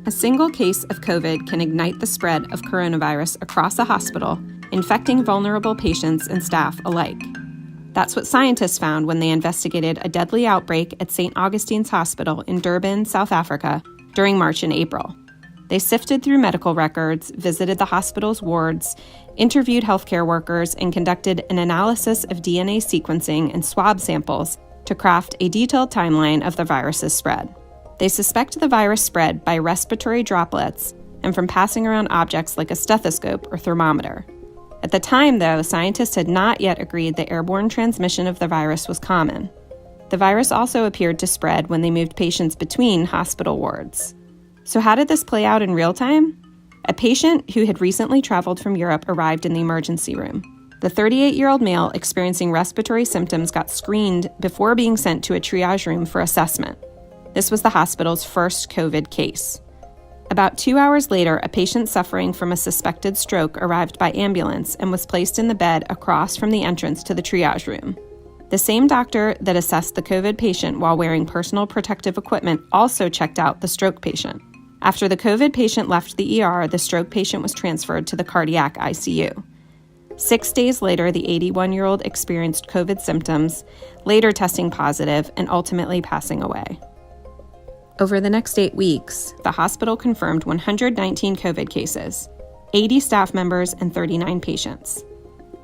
A single case of COVID can ignite the spread of coronavirus across a hospital, infecting vulnerable patients and staff alike. That's what scientists found when they investigated a deadly outbreak at St. Augustine's Hospital in Durban, South Africa, during March and April. They sifted through medical records, visited the hospital's wards, interviewed healthcare workers, and conducted an analysis of DNA sequencing and swab samples to craft a detailed timeline of the virus's spread. They suspect the virus spread by respiratory droplets and from passing around objects like a stethoscope or thermometer. At the time, though, scientists had not yet agreed that airborne transmission of the virus was common. The virus also appeared to spread when they moved patients between hospital wards. So how did this play out in real time? A patient who had recently traveled from Europe arrived in the emergency room. The 38-year-old male experiencing respiratory symptoms got screened before being sent to a triage room for assessment. This was the hospital's first COVID case. About 2 hours later, a patient suffering from a suspected stroke arrived by ambulance and was placed in the bed across from the entrance to the triage room. The same doctor that assessed the COVID patient while wearing personal protective equipment also checked out the stroke patient. After the COVID patient left the ER, the stroke patient was transferred to the cardiac ICU. 6 days later, the 81-year-old experienced COVID symptoms, later testing positive and ultimately passing away. Over the next 8 weeks, the hospital confirmed 119 COVID cases, 80 staff members, and 39 patients.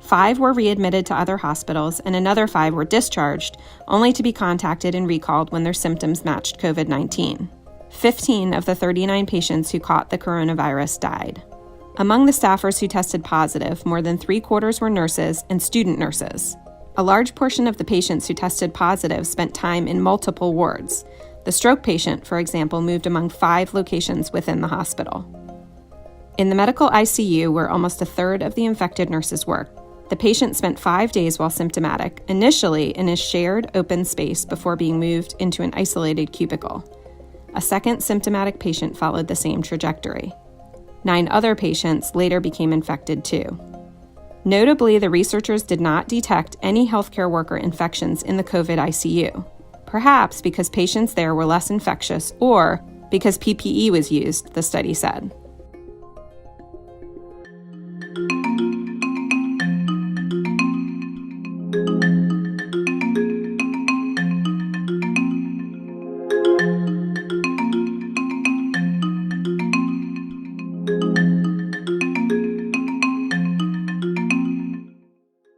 5 were readmitted to other hospitals, and another 5 were discharged, only to be contacted and recalled when their symptoms matched COVID-19. 15 of the 39 patients who caught the coronavirus died. Among the staffers who tested positive, more than 3/4 were nurses and student nurses. A large portion of the patients who tested positive spent time in multiple wards. The stroke patient, for example, moved among 5 locations within the hospital. In the medical ICU, where almost a third of the infected nurses worked, the patient spent 5 days while symptomatic, initially in a shared open space before being moved into an isolated cubicle. A second symptomatic patient followed the same trajectory. 9 other patients later became infected too. Notably, the researchers did not detect any healthcare worker infections in the COVID ICU. Perhaps because patients there were less infectious or because PPE was used, the study said.